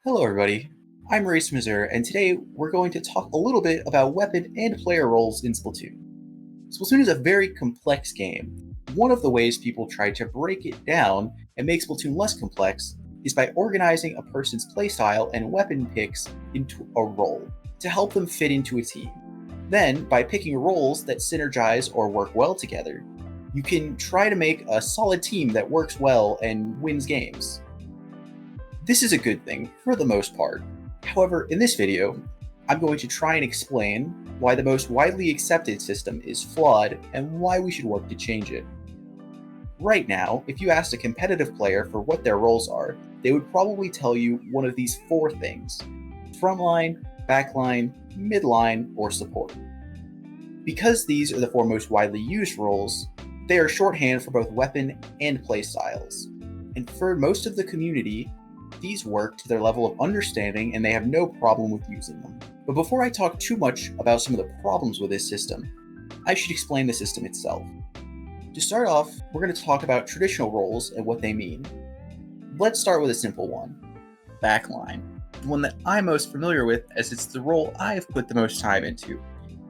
Hello everybody, I'm Race from Azure, and today we're going to talk a little bit about weapon and player roles in Splatoon. Splatoon is a very complex game. One of the ways people try to break it down and make Splatoon less complex is by organizing a person's playstyle and weapon picks into a role to help them fit into a team. Then, by picking roles that synergize or work well together, you can try to make a solid team that works well and wins games. This is a good thing, for the most part. However, in this video, I'm going to try and explain why the most widely accepted system is flawed and why we should work to change it. Right now, if you asked a competitive player for what their roles are, they would probably tell you one of these four things: frontline, backline, midline, or support. Because these are the four most widely used roles, they are shorthand for both weapon and playstyles. And for most of the community, these work to their level of understanding and they have no problem with using them. But before I talk too much about some of the problems with this system, I should explain the system itself. To start off, we're going to talk about traditional roles and what they mean. Let's start with a simple one: backline. The one that I'm most familiar with, as it's the role I've put the most time into.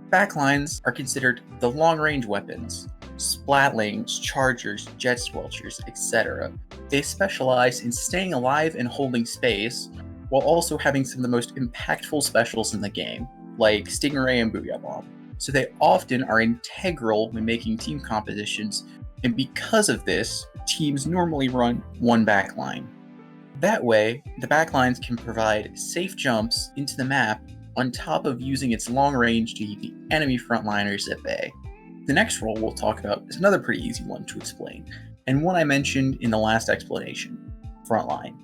Backlines are considered the long-range weapons: splatlings, chargers, jet squelchers, etc. They specialize in staying alive and holding space, while also having some of the most impactful specials in the game, like Stingray and Booyah Bomb. So they often are integral when making team compositions, and because of this, teams normally run one backline. That way, the backlines can provide safe jumps into the map on top of using its long range to keep the enemy frontliners at bay. The next role we'll talk about is another pretty easy one to explain, and one I mentioned in the last explanation: frontline.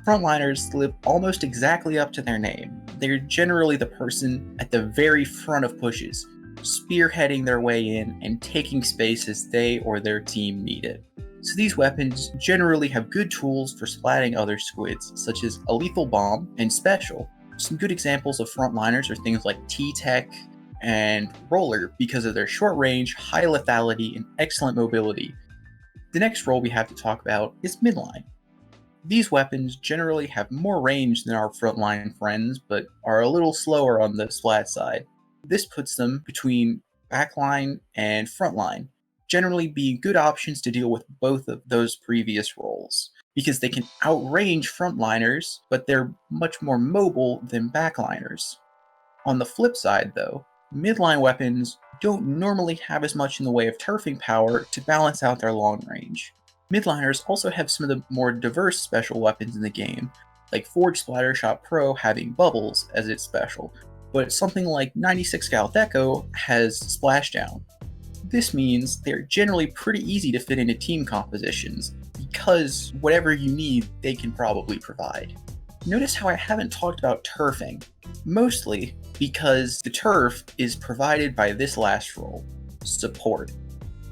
Frontliners live almost exactly up to their name. They're generally the person at the very front of pushes, spearheading their way in and taking space as they or their team need it. So these weapons generally have good tools for splatting other squids, such as a lethal bomb and special. Some good examples of frontliners are things like T-Tech and Roller because of their short range, high lethality, and excellent mobility. The next role we have to talk about is midline. These weapons generally have more range than our frontline friends, but are a little slower on the splat side. This puts them between backline and frontline, generally being good options to deal with both of those previous roles, because they can outrange frontliners, but they're much more mobile than backliners. On the flip side, though, midline weapons don't normally have as much in the way of turfing power to balance out their long range. Midliners also have some of the more diverse special weapons in the game, like Forge Splattershot Pro having bubbles as its special, but something like 96 Cal Deco has Splashdown. This means they're generally pretty easy to fit into team compositions, because whatever you need, they can probably provide. Notice how I haven't talked about turfing, mostly because the turf is provided by this last role: support,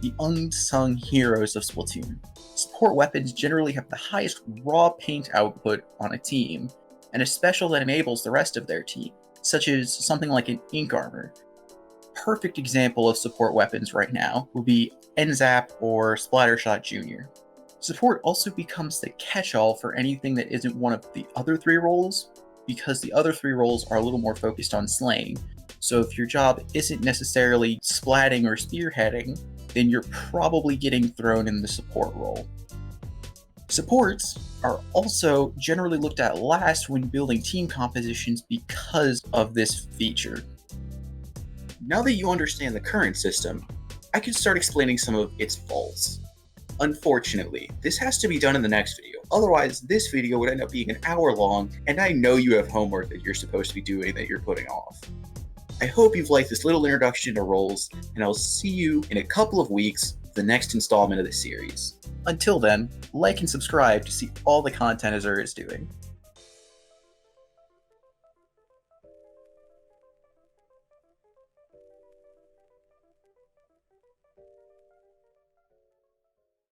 the unsung heroes of Splatoon. Support weapons generally have the highest raw paint output on a team, and a special that enables the rest of their team, such as something like an ink armor. Perfect example of support weapons right now would be NZAP or Splattershot Jr. Support also becomes the catch-all for anything that isn't one of the other three roles, because the other three roles are a little more focused on slaying. So if your job isn't necessarily splatting or spearheading, then you're probably getting thrown in the support role. Supports are also generally looked at last when building team compositions because of this feature. Now that you understand the current system, I can start explaining some of its faults. Unfortunately, this has to be done in the next video, otherwise this video would end up being an hour long, and I know you have homework that you're supposed to be doing that you're putting off. I hope you've liked this little introduction to roles, and I'll see you in a couple of weeks for the next installment of the series. Until then, like and subscribe to see all the content Azure is doing.